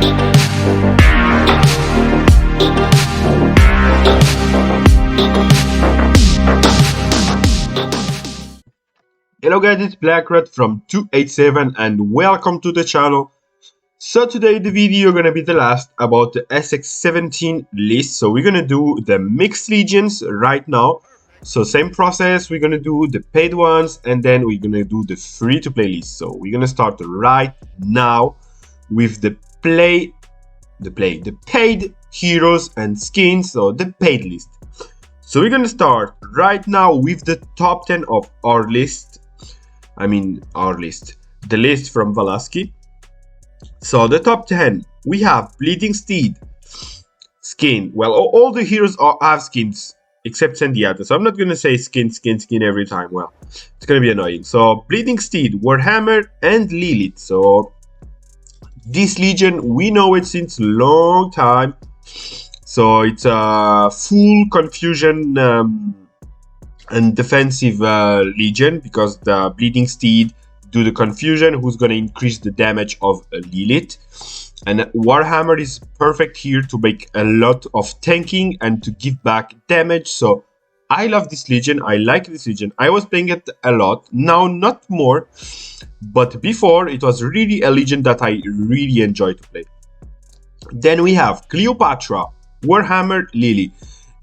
Hello guys, it's Blackrat from 287 and welcome to the channel. So today the video gonna be the last about the Sx17 list. So we're gonna do the mixed legions right now. So same process, we're gonna do the paid ones and then we're gonna do the free-to-play list. So we're gonna start right now with the paid heroes and skins, so the paid list. So we're gonna start right now with the top 10 of our list. The list from Valaski. So the top 10, we have Bleeding Steed skin. Well, all the heroes have skins except Sendiata, so I'm not gonna say skin every time. Well, it's gonna be annoying. So Bleeding Steed, Warhammer, and Lilith. So this legion, we know it since a long time. So it's a full confusion and defensive legion, because the Bleeding Steed do the confusion, who's going to increase the damage of Lilith. And Warhammer is perfect here to make a lot of tanking and to give back damage. So I love this legion, I like this legion. I was playing it a lot, now not more, but before it was really a legion that I really enjoy to play. Then we have Cleopatra, Warhammer, Lily.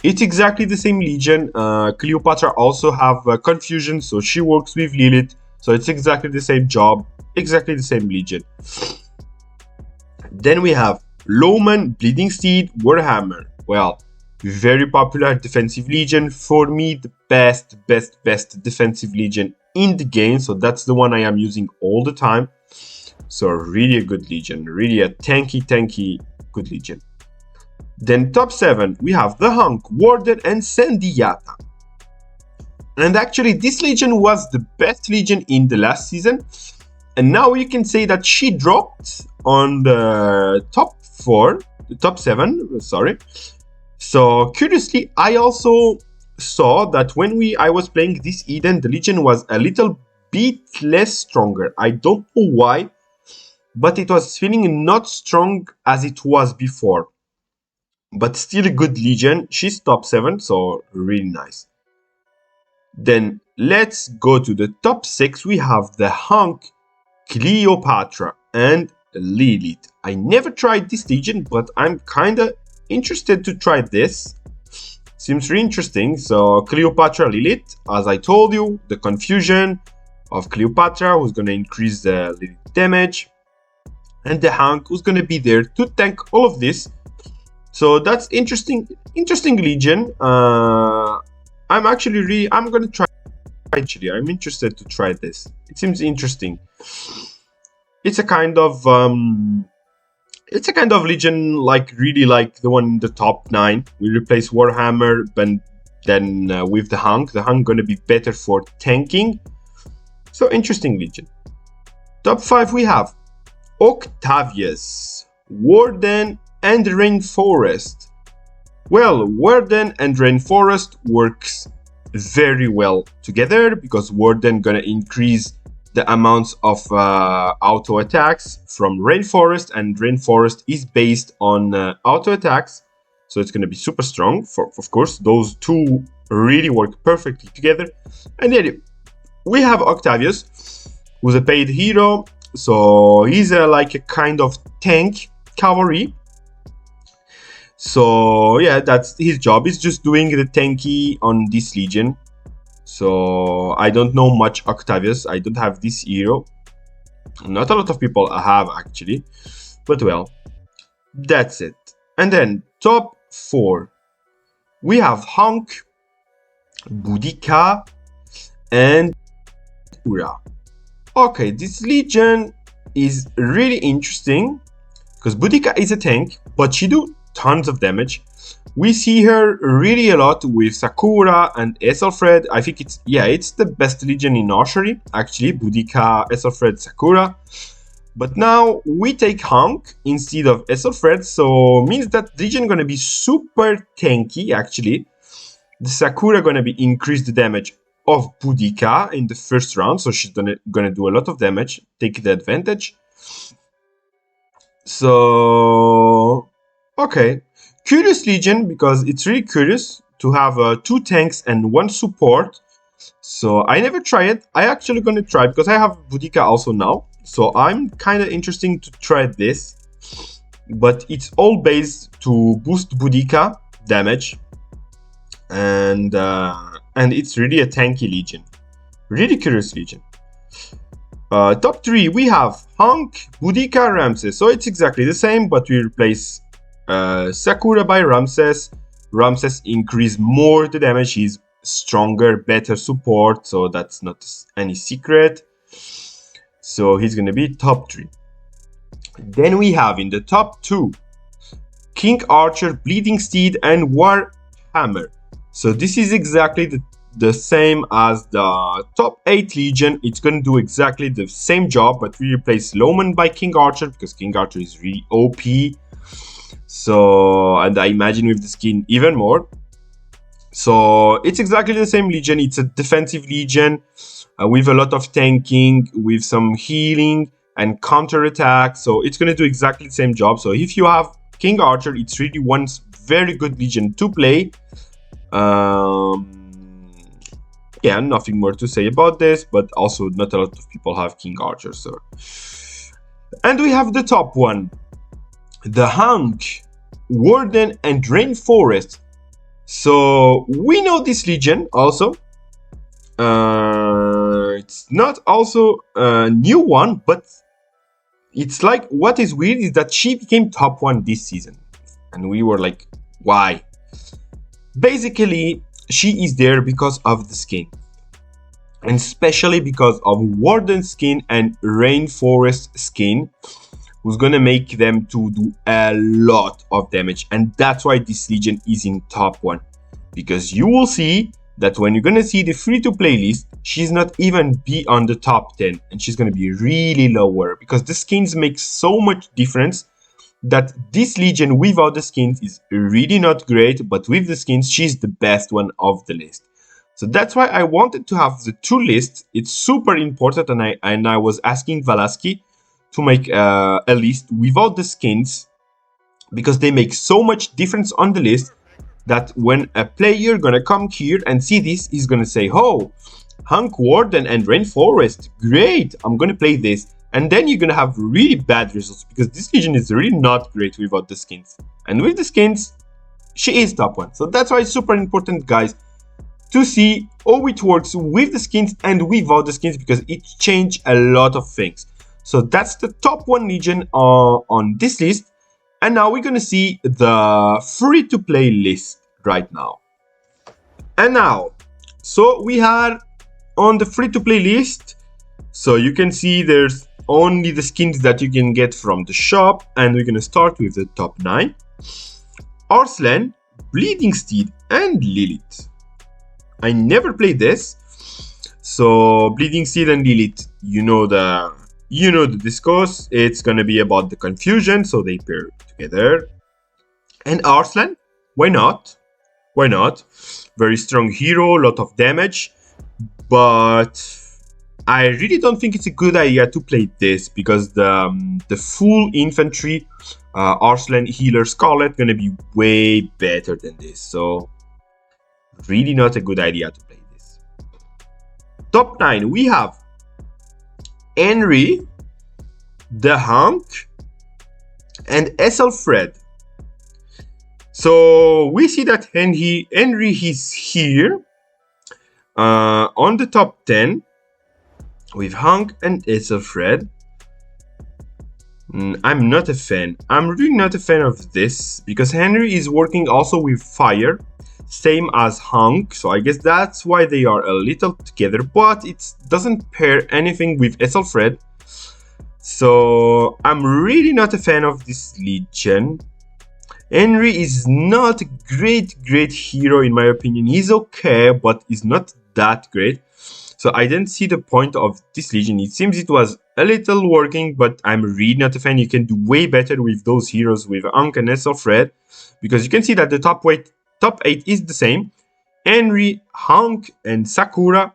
It's exactly the same legion. Cleopatra also have confusion, so she works with Lilith. So it's exactly the same job, exactly the same legion. Then we have Lowman, Bleeding Steed, Warhammer. Well, very popular defensive legion. For me, the best defensive legion in the game. So that's the one I am using all the time. So really a good legion, really a tanky good legion. Then top 7, we have the Hunk, Warden, and Sendiata. And actually, this legion was the best legion in the last season. And now you can say that she dropped on the top 7, sorry. So curiously, I also saw that when I was playing this Eden, the legion was a little bit less stronger. I don't know why, but it was feeling not strong as it was before. But still a good legion. She's top 7, so really nice. Then let's go to the top 6. We have the Hunk, Cleopatra, and Lilith. I never tried this legion, but I'm kinda interested to try this. Seems really interesting. So Cleopatra, Lilith, as I told you, the confusion of Cleopatra, who's gonna increase the Lilith damage, and the Hunk, who's gonna be there to tank all of this. So that's interesting legion. I'm gonna try. Actually, I'm interested to try this. It seems interesting. It's a kind of legion really like the one in the top 9. We replace Warhammer, but then with the Hunk. The Hunk gonna be better for tanking. So interesting legion. Top 5, we have Octavius, Warden, and Rainforest. Well, Warden and Rainforest works very well together, because Warden gonna increase the amounts of auto attacks from Rainforest, and Rainforest is based on auto attacks, so it's gonna be super strong. Of course, those two really work perfectly together. And then we have Octavius, who's a paid hero, so he's like a kind of tank cavalry. So yeah, that's his job, is just doing the tanky on this legion. So I don't know much Octavius, I don't have this hero. Not a lot of people have actually, but well, that's it. And then top 4, we have Hunk, Boudica, and Ura. Okay, this legion is really interesting, because Boudica is a tank, but she do tons of damage. We see her really a lot with Sakura and Ethelfred. I think it's the best legion in archery, actually, Boudica, Ethelfred, Sakura. But now we take Hunk instead of Ethelfred, so means that legion gonna be super tanky. Actually, the Sakura gonna be increase the damage of Boudica in the first round, so she's gonna do a lot of damage, take the advantage. So, okay. Curious Legion, because it's really curious to have 2 tanks and 1 support. So I never try it. I actually gonna try because I have Boudica also now. So I'm kind of interesting to try this. But it's all based to boost Boudica damage. And it's really a tanky Legion. Really curious Legion. Top 3, we have Hunk, Boudica, Ramses. So it's exactly the same, but we replace Sakura by Ramses. Ramses increase more the damage. He's stronger, better support, so that's not any secret. So he's gonna be top 3. Then we have in the top 2, King Archer, Bleeding Steed, and Warhammer. So this is exactly the same as the top 8 Legion. It's gonna do exactly the same job, but we replace Lowman by King Archer because King Archer is really OP. So, and I imagine with the skin even more. So it's exactly the same Legion. It's a defensive Legion with a lot of tanking, with some healing and counter attack. So it's gonna do exactly the same job. So if you have King Archer, it's really one very good Legion to play. Yeah, nothing more to say about this, but also not a lot of people have King Archer. So, and we have the top one, the Hunk, Warden, and Rainforest. So we know this Legion also. It's not also a new one, but it's like, what is weird is that she became top 1 this season. And we were like, why? Basically, she is there because of the skin. And especially because of Warden skin and Rainforest skin, who's gonna make them to do a lot of damage. And that's why this Legion is in top 1. Because you will see that when you're gonna see the free-to-play list, she's not even be on the top 10. And she's gonna be really lower. Because the skins make so much difference that this Legion without the skins is really not great. But with the skins, she's the best one of the list. So that's why I wanted to have the 2 lists. It's super important, and I was asking Valaski to make a list without the skins, because they make so much difference on the list that when a player gonna come here and see this, he's gonna say, oh, Hunk, Warden, and Rainforest, great, I'm gonna play this. And then you're gonna have really bad results, because this Legion is really not great without the skins. And with the skins, she is top 1. So that's why it's super important, guys, to see how it works with the skins and without the skins, because it changed a lot of things. So that's the top 1 Legion on this list. And now we're gonna see the free-to-play list right now. And now, so we had on the free-to-play list, so you can see there's only the skins that you can get from the shop. And we're gonna start with the top 9. Arslan, Bleeding Steed, and Lilith. I never played this. So Bleeding Steed and Lilith, you know the discourse. It's gonna be about the confusion, so they pair together. And Arslan, why not? Why not? Very strong hero, lot of damage. But I really don't think it's a good idea to play this, because the full infantry Arslan healer Scarlet gonna be way better than this. So really not a good idea to play this. Top 9, we have Henry, the Hunk, and Ethelfred. So we see that Henry is here on the top 10 with Hunk and Ethelfred. I'm not a fan. I'm really not a fan of this, because Henry is working also with fire, same as Hunk, so I guess that's why they are a little together, but it doesn't pair anything with Ethelfred. So I'm really not a fan of this Legion. Henry is not a great hero in my opinion. He's okay, but he's not that great. So I didn't see the point of this Legion. It seems it was a little working, but I'm really not a fan. You can do way better with those heroes, with Hunk and Ethelfred, because you can see that the top 8 is the same. Henry, Hunk, and Sakura.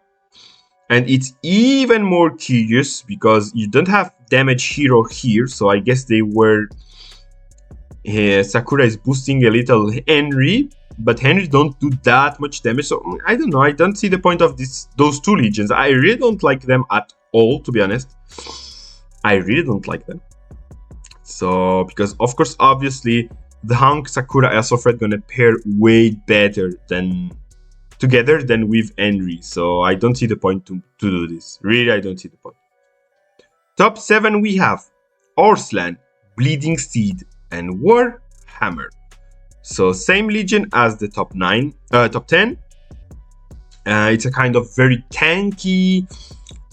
And it's even more curious because you don't have damage hero here. So I guess they were Sakura is boosting a little Henry, but Henry don't do that much damage, so I don't know. I don't see the point of those two legions. I really don't like them at all, to be honest. I really don't like them. So, because of course, obviously, the Hank, Sakura, Aethelflaed gonna pair way better than together than with Henry. So I don't see the point to do this. Really, I don't see the point. Top 7 we have Arslan, Bleeding Steed, and Warhammer. So same legion as the top 10. It's a kind of very tanky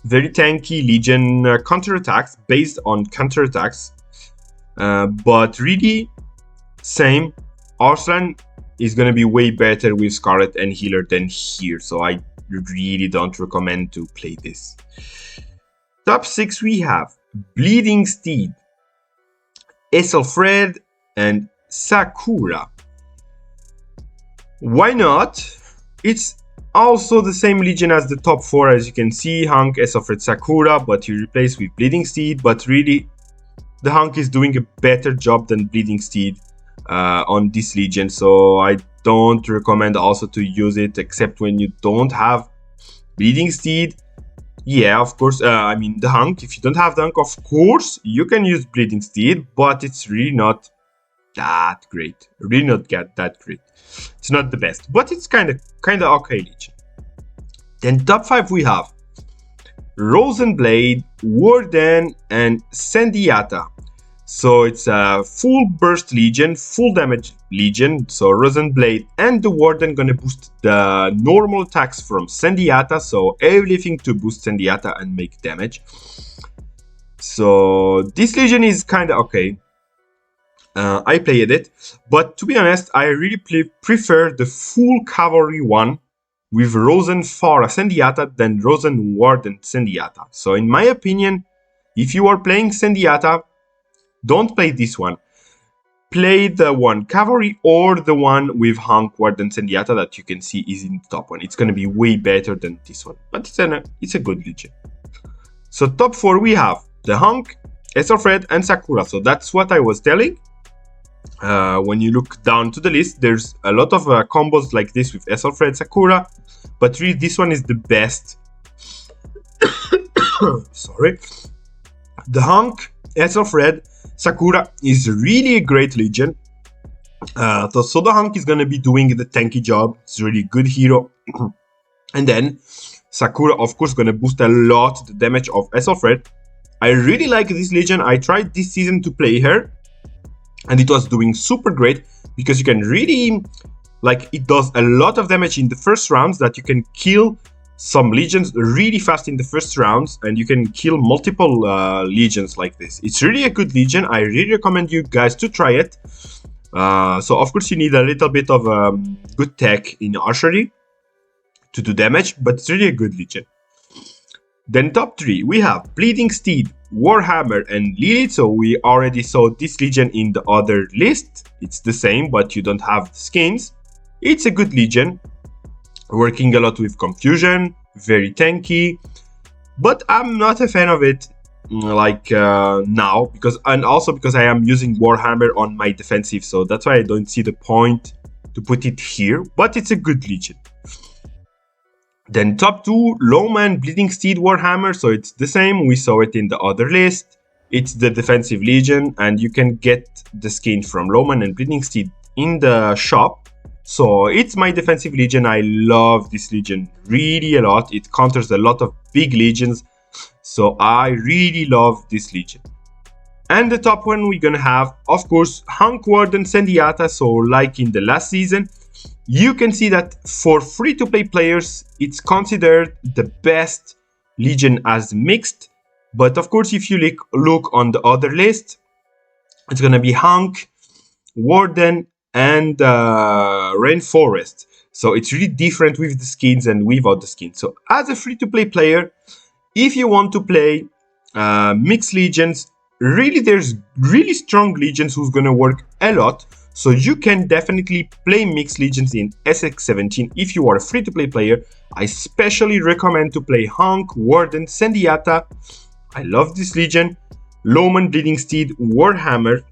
legion counterattacks based on counterattacks. But really, same. Arslan is gonna be way better with Scarlet and Healer than here, so I really don't recommend to play this. Top 6 we have Bleeding Steed, Aethelflaed, and Sakura. Why not? It's also the same legion as the top 4, as you can see, Hank, Aethelflaed, Sakura, but you replace with Bleeding Steed. But really, the Hank is doing a better job than Bleeding Steed on this legion, so I don't recommend also to use it except when you don't have Bleeding Steed. Yeah, of course, I mean the Hank, if you don't have the Hank, of course you can use Bleeding Steed, but it's really not that great. Really not that great. It's not the best, but it's kind of okay legion. Then top 5 we have Rosenblade, Warden, and Sendiata. So it's a full burst legion, full damage legion. So Rosenblade and the Warden gonna boost the normal attacks from Sendiata. So everything to boost Sendiata and make damage. So this legion is kind of okay. I played it, but to be honest, I really prefer the full cavalry one with Rosen Fara Sendiata than Rosen Warden Sendiata. So in my opinion, if you are playing Sendiata, don't play this one. Play the one cavalry or the one with Hank, Warden, Sendiata that you can see is in the top one. It's going to be way better than this one, but it's a good legion. So top 4 we have the Hank, Aethelflaed, and Sakura. So that's what I was telling. When you look down to the list, there's a lot of combos like this with Aethelflaed, Sakura, but really this one is the best. Sorry. The Hank, Aethelflaed, Sakura is really a great legion. So the Hank is gonna be doing the tanky job. It's really good hero. And then Sakura, of course, gonna boost a lot the damage of Aethelflaed. I really like this legion. I tried this season to play her, and it was doing super great because you can really, like, it does a lot of damage in the first rounds that you can kill some legions really fast in the first rounds, and you can kill multiple legions like this. It's really a good legion. I really recommend you guys to try it. So of course you need a little bit of good tech in archery to do damage, but it's really a good legion. Then top 3 we have Bleeding Steed, Warhammer, and Lilith. So we already saw this legion in the other list. It's the same, but you don't have the skins. It's a good legion, working a lot with confusion, very tanky, but I'm not a fan of it now, because I am using Warhammer on my defensive, so that's why I don't see the point to put it here, but it's a good legion. Then top 2, Lowman, Bleeding Steed, Warhammer. So it's the same, we saw it in the other list. It's the defensive legion, and you can get the skin from Lowman and Bleeding Steed in the shop. So it's my defensive legion. I love this legion really a lot. It counters a lot of big legions, so I really love this legion. And the top 1 we're gonna have, of course, Hank, Warden, Sendiata. So like in the last season, you can see that for free-to-play players, it's considered the best legion as mixed. But of course, if you look on the other list, it's gonna be Hank, Warden, and Rainforest. So it's really different with the skins and without the skins. So as a free-to-play player, if you want to play mixed legions, really there's really strong legions who's gonna work a lot. So you can definitely play mixed legions in Sx17 if you are a free-to-play player. I especially recommend to play Hank, Warden, Sendiata. I love this legion. Lowman, Bleeding Steed, Warhammer.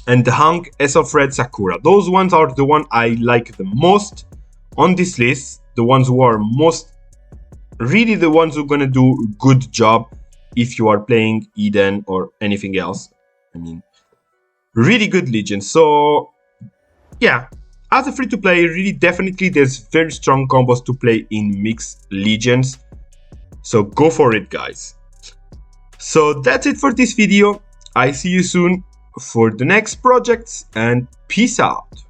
and the Hung, Red, Sakura. Those ones are the one I like the most on this list. The ones who are most, really the ones who are gonna do a good job if you are playing Eden or anything else. I mean, really good Legion. So yeah, as a free-to-play, really definitely there's very strong combos to play in mixed Legions. So go for it, guys. So that's it for this video. I see you soon for the next projects, and peace out.